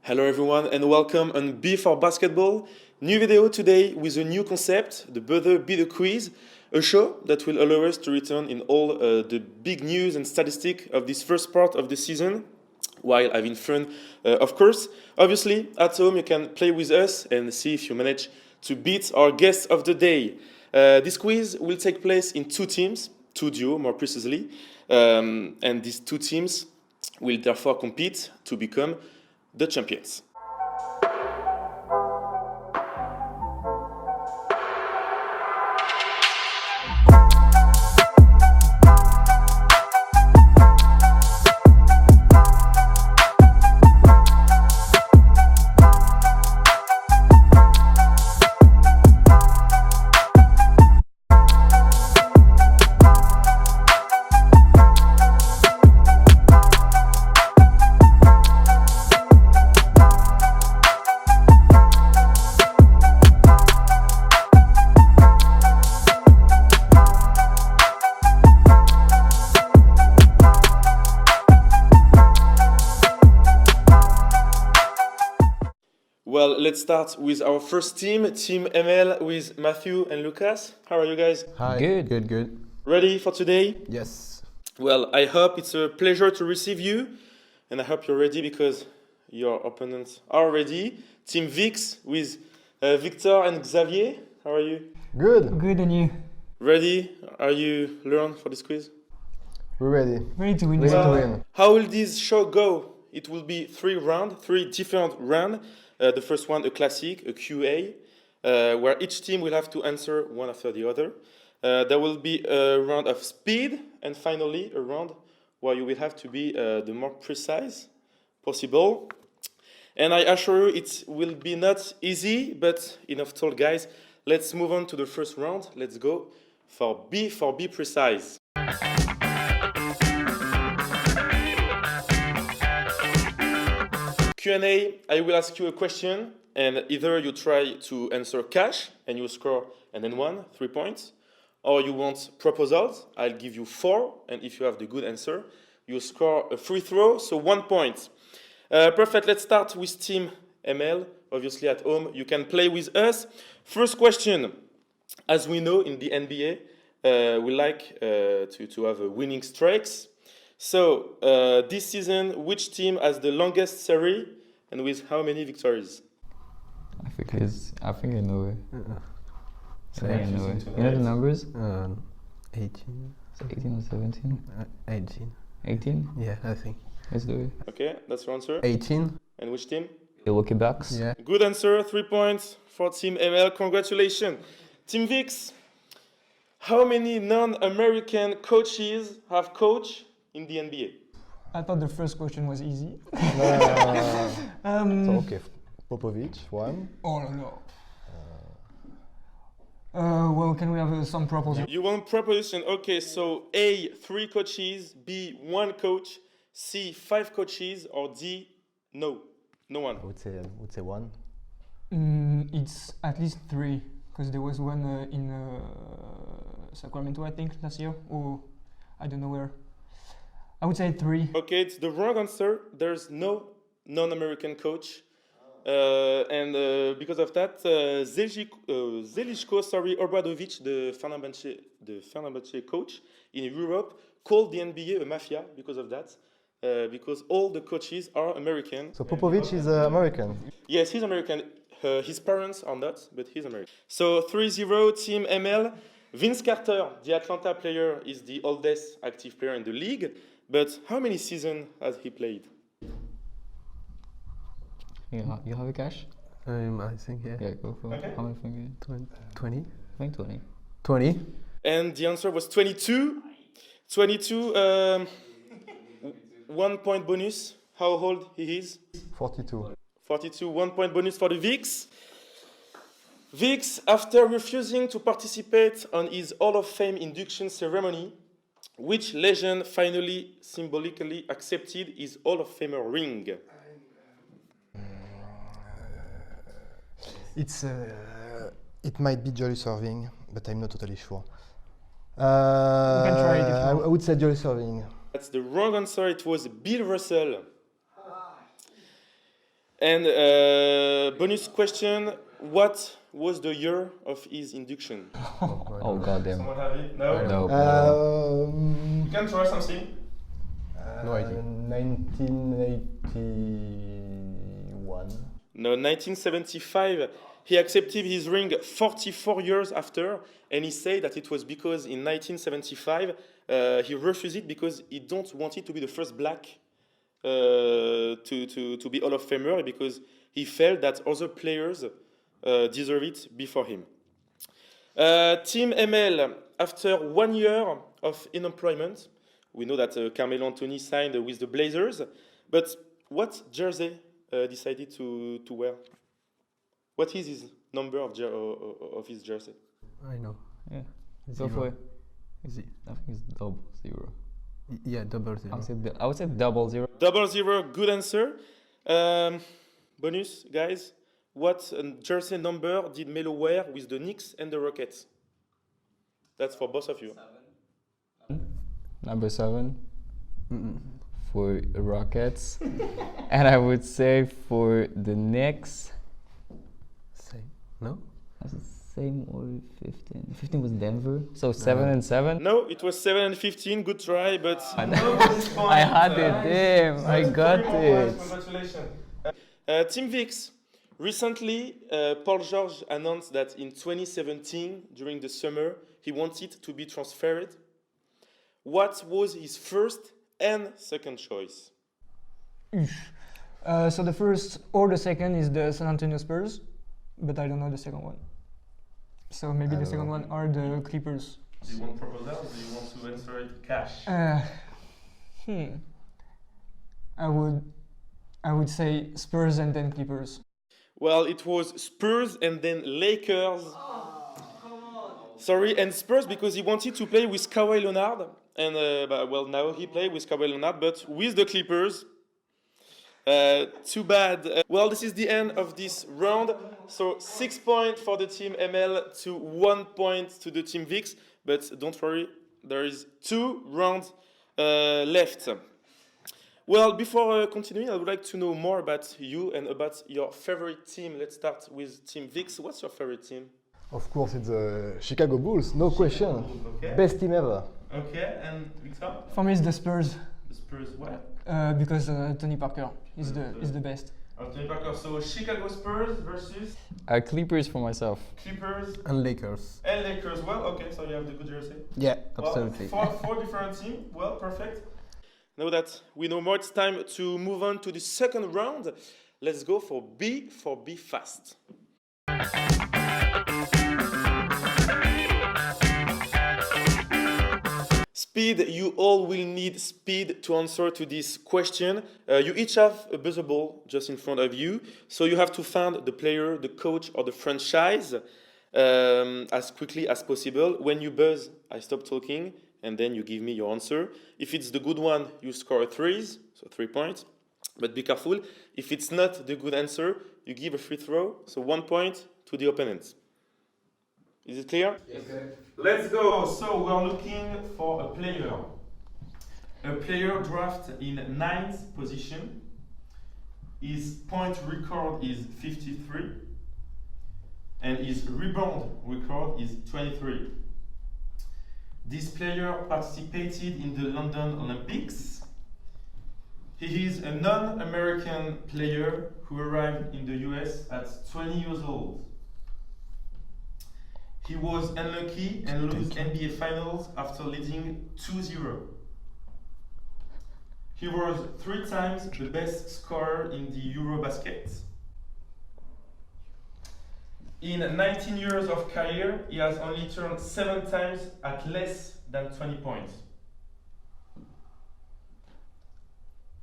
Hello everyone and welcome on B for Basketball. New video today with a new concept, the BuzzerBeater Quizz, a show that will allow us to return in all the big news and statistics of this first part of the season, while having fun, of course. Obviously, at home you can play with us and see if you manage to beat our guest of the day. This quiz will take place in two teams, two duos more precisely, and these two teams will therefore compete to become the champions. Well, let's start with our first team, Team ML with Matthew and Lucas. How are you guys? Hi. Good. Ready for today? Yes. Well, I hope it's a pleasure to receive you, and I hope you're ready because your opponents are ready. Team Vix with Victor and Xavier. How are you? Good. Good, and you? Ready? Are you learned for this quiz? We're ready. Ready to win. Ready to win. How will this show go? It will be three different rounds. The first one, a classic, a QA, where each team will have to answer one after the other. There will be a round of speed, and finally a round where you will have to be the more precise possible. And I assure you it will be not easy, but enough told, guys. Let's move on to the first round. Let's go for Be Precise. Q&A, I will ask you a question, and either you try to answer cash, and you score, and then 3 points, or you want proposals, I'll give you 4, and if you have the good answer, you score a free throw, so 1 point. Perfect, let's start with Team ML. Obviously at home, you can play with us. First question, as we know in the NBA, we like to have winning streaks. So, this season, which team has the longest series and with how many victories? I think I know it. So I know it. You know the numbers? 18. 18 or 17? 18. 18? Yeah, I think. Let's do it. Okay, that's your answer. 18. And which team? The Milwaukee Bucks? Yeah. Good answer, 3 points for Team ML. Congratulations. Team Vix, how many non-American coaches have coached in the NBA? I thought the first question was easy. So, okay. Popovic, 1. Oh no. Well, can we have some proposals? You want proposition? Okay, so A, 3 coaches, B, 1 coach, C, 5 coaches, or D, no one. I would say 1. It's at least 3, because there was one in Sacramento, I think, last year, or I don't know where. I would say 3. Okay, it's the wrong answer. There's no non-American coach. And because of that, Zeljko Obradovic, the Fenerbahce coach in Europe, called the NBA a mafia because of that. Because all the coaches are American. So Popovic is American. Yes, he's American. His parents are not, but he's American. So 3-0, Team ML. Vince Carter, the Atlanta player, is the oldest active player in the league. But how many seasons has he played? You have a cash? I think, yeah. Yeah, go for it. Okay. How many think? 20? I think 20. 20? And the answer was 22. 22, 1 point bonus. How old he is? 42. 42, 1 point bonus for the Vix. Vix, after refusing to participate on his Hall of Fame induction ceremony, which legend finally symbolically accepted his Hall of Famer ring? It might be Jolly Serving, but I'm not totally sure. You can try it if you I want. would say Jolly Serving. That's the wrong answer. It was Bill Russell. And bonus question, what was the year of his induction? Oh goddamn. Someone have it? No? No. You can try something. No idea. 1981. No, 1975. He accepted his ring 44 years after, and he said that it was because in 1975 he refused it because he don't want it to be the first black to be Hall of Famer, because he felt that other players deserve it before him. Team ML, after 1 year of unemployment, we know that Carmelo Anthony signed with the Blazers, but what jersey decided to wear? What is his number of his jersey? I know. Yeah. Zero. Go for it. Is it? I think it's 0. Yeah, double zero. I would say 00. 00, good answer. Bonus, guys. What jersey number did Melo wear with the Knicks and the Rockets? That's for both of you. Number 7 for Rockets. And I would say for the Knicks, Same. No? that's the same or 15. 15 was Denver. So 7 and 7. No, it was 7 and 15. Good try, but I I had it, damn, I got it. Congratulations. Team Vix. Recently, Paul George announced that in 2017, during the summer, he wanted to be transferred. What was his first and second choice? So the first or the second is the San Antonio Spurs, but I don't know the second one. So maybe the second one are the Clippers. Do you want proposal or do you want to answer it cash? I would say Spurs and then Clippers. Well, it was Spurs and then Lakers. Sorry, and Spurs because he wanted to play with Kawhi Leonard. And, well, now he played with Kawhi Leonard, but with the Clippers. Too bad. Well, this is the end of this round. So 6 points for the team ML to 1 point to the team Vix. But don't worry, there is 2 rounds left. Well, before continuing, I would like to know more about you and about your favorite team. Let's start with Team Vix. What's your favorite team? Of course, it's the Chicago Bulls. No question. Okay. Best team ever. Okay, and Victor? For me, it's the Spurs The Spurs, why? because Tony Parker is the best. Tony Parker. So Chicago Spurs versus Clippers for myself. Clippers And Lakers. and Lakers. Well, okay, so you have the good jersey. Yeah, Well, absolutely. four different teams. Well, perfect. Now that we know more, it's time to move on to the second round. Let's go for B fast. Speed, you all will need speed to answer to this question. You each have a buzzer ball just in front of you. So you have to find the player, the coach, or the franchise as quickly as possible. When you buzz, I stop talking, and then you give me your answer. If it's the good one, you score 3s, so 3 points. But be careful, if it's not the good answer, you give a free throw, so 1 point to the opponent. Is it clear? Yes. Let's go. So we're looking for a player. A player drafted in 9th position. His point record is 53. And his rebound record is 23. This player participated in the London Olympics. He is a non-American player who arrived in the US at 20 years old. He was unlucky and lost NBA Finals after leading 2-0. He was 3 times the best scorer in the Eurobasket. In 19 years of career, he has only turned 7 times at less than 20 points.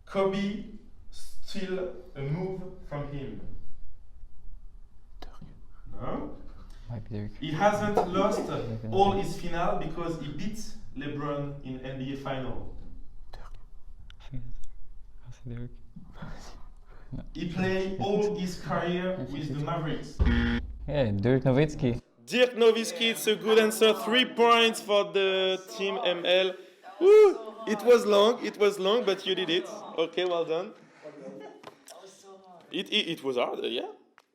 Kobe still a move from him. No? Might be Derek. He hasn't lost all his final because he beat LeBron in NBA final. Derek. He played all his career with the Mavericks. Yeah, Dirk Nowitzki. Dirk Nowitzki, it's a good answer. 3 points for the team ML. Woo! It was long, but you did it. Okay, well done. It was hard, yeah.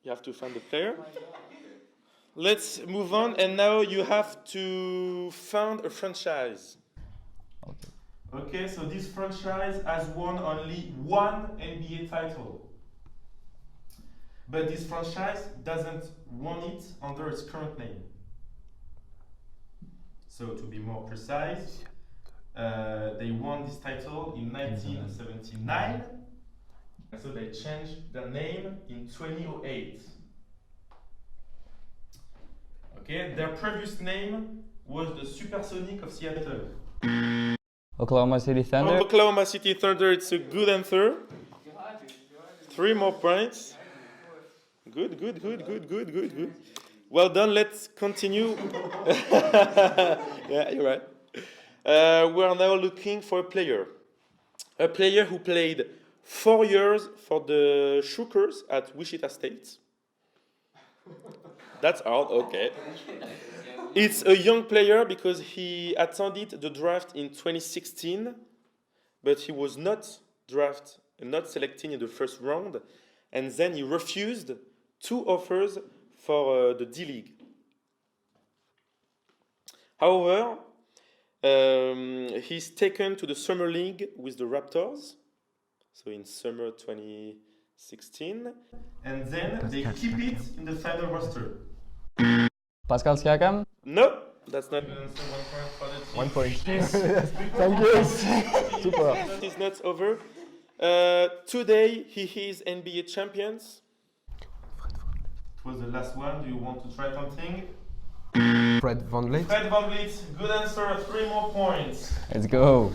You have to find the player. Let's move on, and now you have to find a franchise. Okay. Okay, so this franchise has won only one NBA title. But this franchise doesn't want it under its current name. So to be more precise, they won this title in 1979. So they changed their name in 2008. Okay, their previous name was the Supersonic of Seattle. Oklahoma City Thunder. Oklahoma City Thunder, it's a good answer. 3 more points. Good. Well done, let's continue. Yeah, you're right. We are now looking for a player. A player who played 4 years for the Shookers at Wichita State. That's hard, okay. It's a young player because he attended the draft in 2016, but he was not selected in the first round, and then he refused 2 offers for the D-League. However, he's taken to the Summer League with the Raptors, so in summer 2016, and then they keep it in the final roster. Pascal Siakam. No, that's not good answer. 1 point for the team. 1 point. Thank you. Super. It's not over. Today he is NBA champions. It was the last one. Do you want to try something? Fred VanVleet. Fred VanVleet, good answer. 3 more points. Let's go.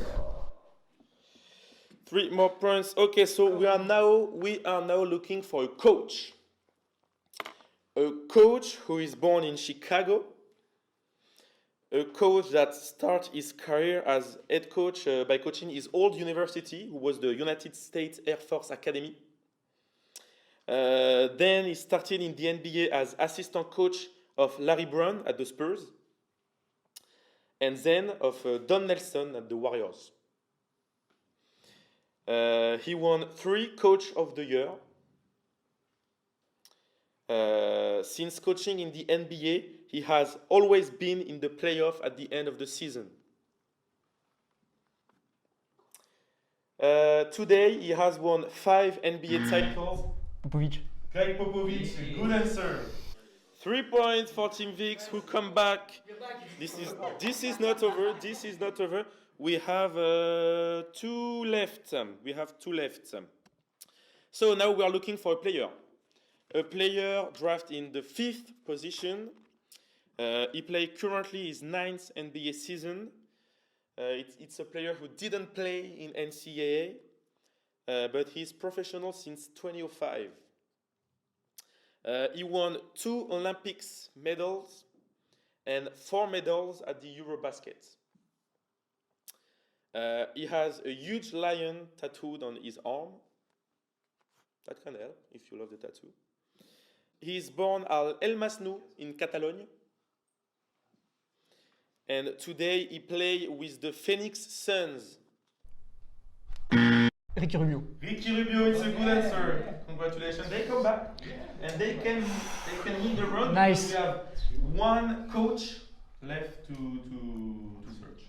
3 more points. Okay, so we are now looking for a coach. A coach who is born in Chicago. A coach that started his career as head coach by coaching his old university, who was the United States Air Force Academy. Then he started in the NBA as assistant coach of Larry Brown at the Spurs, and then of Don Nelson at the Warriors. He won 3 Coach of the Year. Since coaching in the NBA, he has always been in the playoff at the end of the season. Today, he has won 5 NBA titles. Popovic. Greg Popovich, good answer. 3 points for Team Vix, who come back. This is not over. This is not over. We have 2 left. So now we are looking for a player. A player drafted in the 5th position. He plays currently his 9th NBA season. It's a player who didn't play in NCAA, but he's professional since 2005. He won 2 Olympics medals and 4 medals at the Eurobasket. He has a huge lion tattooed on his arm. That can help if you love the tattoo. He is born at El Masnou in Catalogne. And today he plays with the Phoenix Suns. Ricky Rubio. Ricky Rubio, it's a good answer. Congratulations. They come back and they can win the round. Nice. We have 1 coach left to search.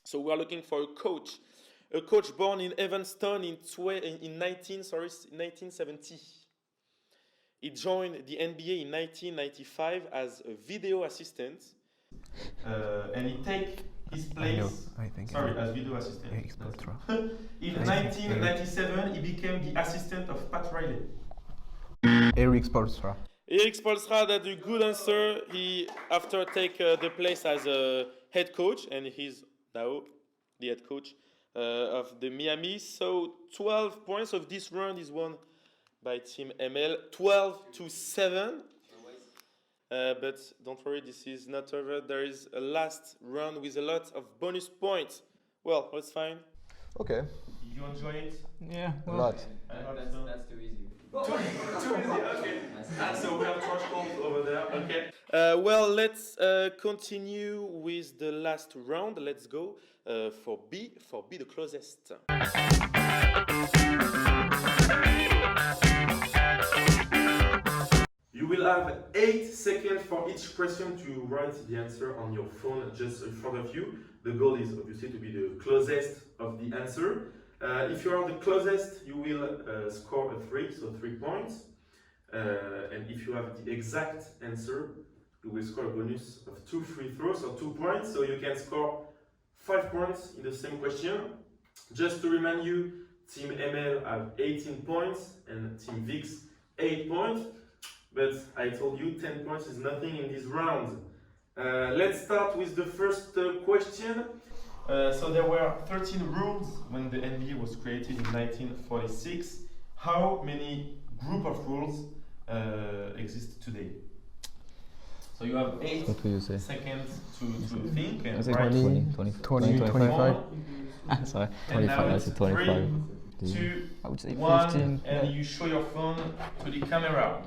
So we are looking for a coach. A coach born in Evanston in 1970. He joined the NBA in 1995 as a video assistant. And he take his place. As video assistant. In 1997, he became the assistant of Pat Riley. Eric Spoelstra. Eric Spoelstra, that's a good answer. He after take the place as a head coach, and he's now the head coach of the Miami. So 12 points of this round is won by Team ML, 12-7. But don't worry, this is not over. There is a last round with a lot of bonus points. Well, that's fine. Okay. You enjoy it? Yeah. A Well, lot. That's too easy. Too easy, okay. So we have trash calls over there, okay. Well, let's continue with the last round. Let's go for B the closest. have 8 seconds for each question to write the answer on your phone just in front of you. The goal is obviously to be the closest of the answer. If you are the closest, you will score a 3, so 3 points. And if you have the exact answer, you will score a bonus of 2 free throws, so 2 points. So you can score 5 points in the same question. Just to remind you, Team ML have 18 points and Team VIX 8 points. But I told you 10 points is nothing in this round. Let's start with the first question. So there were 13 rules when the NBA was created in 1946. How many group of rules exist today? So you have 8 What will you say? seconds to think I and say write 20, 25. Sorry, And 25. now I it's said 25. 3, 2, I would say 1, 15. and you show your phone to the camera.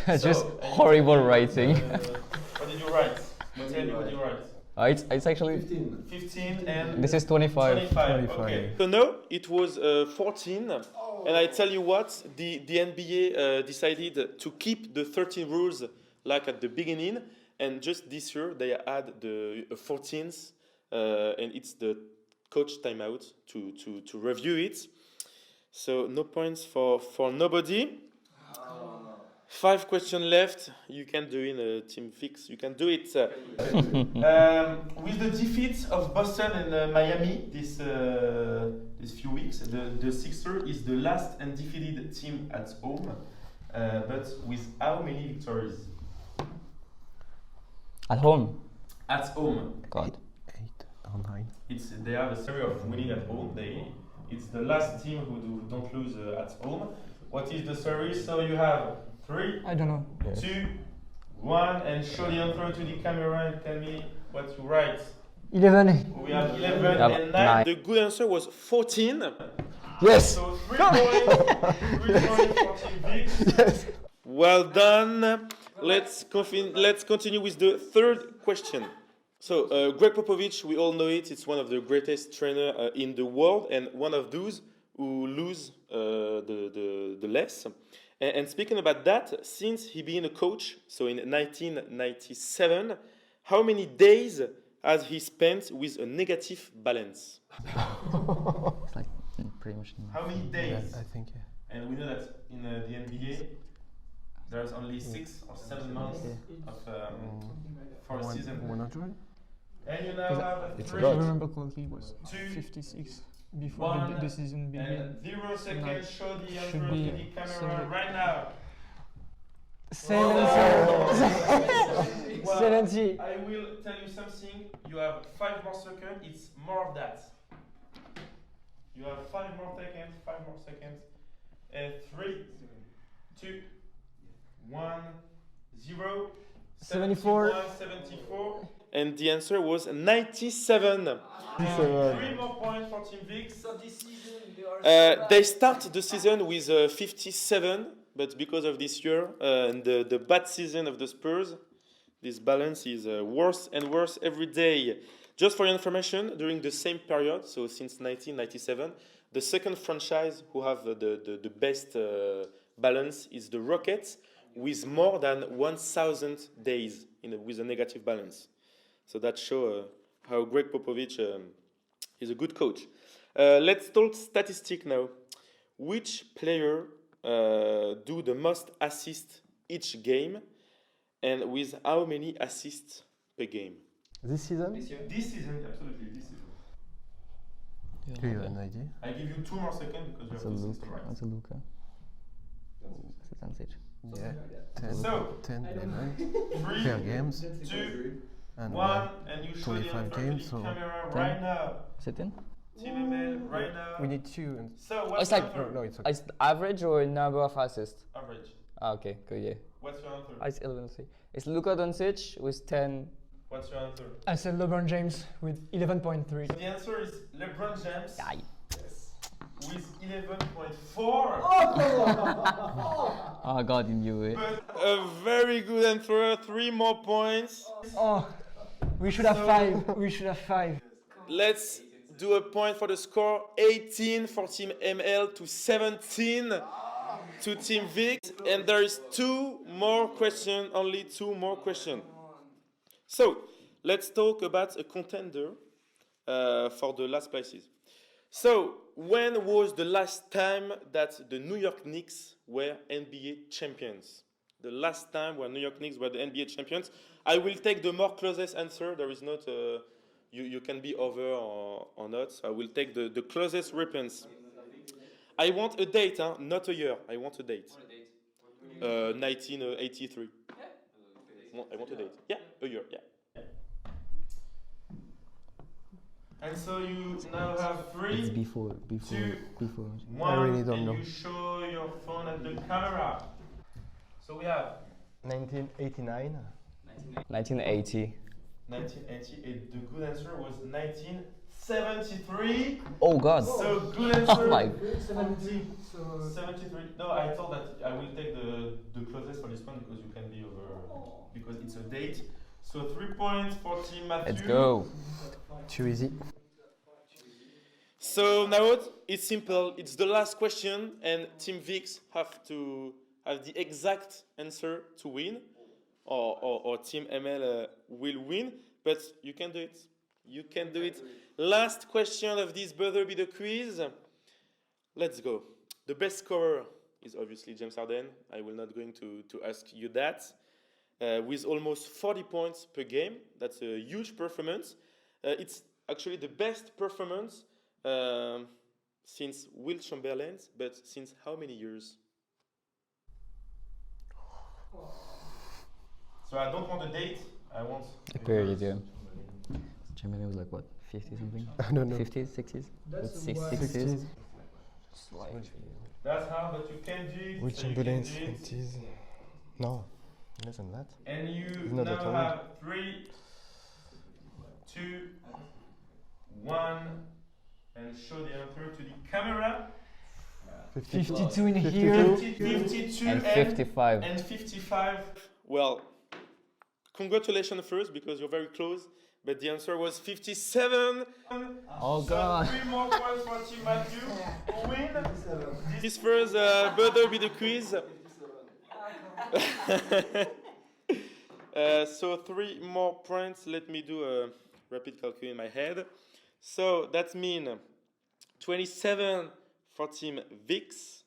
Just So, horrible writing. What did you write? Tell me what you write. It's actually 15 and this is 25. 25. Okay. So no, it was 14. And I tell you what, the NBA decided to keep the 13 rules like at the beginning, and just this year they add the 14th, and it's the coach timeout to review it. So no points for nobody. 5 questions left. You can do in a team fix. You can do it. With the defeat of Boston and Miami this few weeks, the Sixers is the last undefeated team at home. But with how many victories? At home. At home. God. 8 or 9. They have a series of winning at home. It's the last team who don't lose at home. What is the series? So you have 3, I don't know. 2, 1, and show the answer to the camera and tell me what you write. 11. We have 11 have and 9. 9. The good answer was 14. Yes. So 3 points. 3 points for Team VIX. Yes. Well done. Let's continue with the third question. So Greg Popovich, we all know it. It's one of the greatest trainers in the world, and one of those who lose the less. And speaking about that, since he being a coach, so in 1997, how many days has he spent with a negative balance? It's like pretty much. How many days? I think, yeah. And we know that in the NBA, there's only 6 or 7 months for a season. 100? And you now have It's 3, a lot. I remember correctly, it was 2, 56 before 1, the season began. and 0 seconds. Show the answer Should to be the camera 70. right now. 70. Well, 70. I will tell you something. You have 5 more seconds. It's more of that. You have 5 more seconds. 5 more seconds. And 3, 2, 1, 0. 74. 74. And the answer was 97. 3 more points for Team VIX. So this season they are They start the season with 57, but because of this year and the bad season of the Spurs, this balance is worse and worse every day. Just for your information, during the same period, so since 1997, the second franchise who have the best balance is the Rockets, with more than 1,000 days with a negative balance. So that shows how Greg Popovich is a good coach. Let's talk statistics now. Which player do the most assists each game, and with how many assists per game? This season? this year. This season, absolutely, this season. Do you have an idea? I give you 2 more seconds because you That's have a to Luka. system right. That's a Luka. That's it. Yeah. 10, So, 10 11 3, per games. 2, And 1, and you show the 25 answer games, to so the camera 10. right now. Is it in? Team ML right now. we need 2. And So, what's It's your like- answer? no, it's okay. It's average or number of assists? Average. Ah, okay, good, yeah. What's your answer? It's 11. It's Luka Doncic with 10. What's your answer? I said LeBron James with 11.3. The answer is LeBron James Aye. with 11.4. Oh god, you knew it. But a very good answer. 3 more points. Oh, we should have 5. We should have 5. Let's do a point for the score. 18 for Team ML to 17. to Team Vix, and there is two more questions, only two more questions. So, let's talk about a contender for the last places. So, when was the last time that the New York Knicks were NBA champions? The last time when New York Knicks were the NBA champions. I will take the more closest answer. There is not, you can be over or not. So I will take the closest response. I want a date, huh? Not a year. I want a date. 1983. I want a date. Yeah, a year. Yeah. And so you now have It's three, before. one, I really don't and know. you show your phone at the camera. So we have 1989. 1980. 1980, and the good answer was 1973. Oh God. So good answer. Oh my. 73. No, I thought that I will take the closest for this one because you can be over, because it's a date. So 3 points for Team Matthew. Let's go. Too easy. So now it's simple. It's the last question, and Team Vix have to have the exact answer to win, or Team ML will win. But you can do it. You can do it. Last question of this BuzzerBeater Quiz. Let's go. The best scorer is obviously James Harden. I will not going to ask you that. With almost 40 points per game. That's a huge performance. It's actually the best performance since Will Chamberlain's, but since how many years? So I don't want a date, I want A period, yeah. Chamberlain was like what, 50 something? I don't know. 50s, 60s? That's 60s? That's how, but you can do it. Will so you Chamberlain, can do it. 20s. No, less than that. And you not now that old. have 3, 2, 1, and show the answer to the camera. 52 in here. 52 And 55. and 55. Well, congratulations first because you're very close, but the answer was 57. Oh So God. 3 more points for Team Matthew who win this first BuzzerBeater Quiz. So 3 more points. Let me do a rapid calculation in my head. So that means 27 for Team Vix.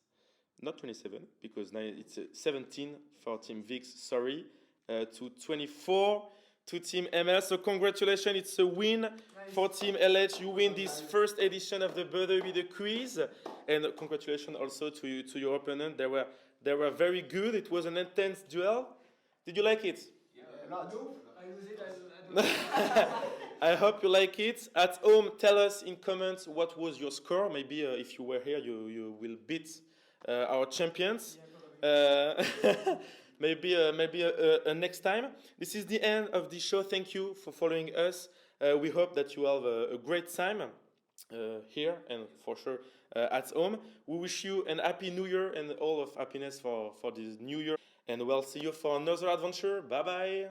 Not 27, because now it's 17 for Team Vix, sorry. To 24 to Team ML. So congratulations, it's a win for Team LH. You win this first edition of the BuzzerBeater Quiz. And congratulations also to your opponent. They were very good. It was an intense duel. Did you like it? I hope you like it. At home, tell us in comments what was your score. Maybe if you were here, you will beat our champions. Maybe next time. This is the end of the show. Thank you for following us. We hope that you have a great time here and for sure at home. We wish you an happy new year and all of happiness for this new year. And we'll see you for another adventure. Bye bye.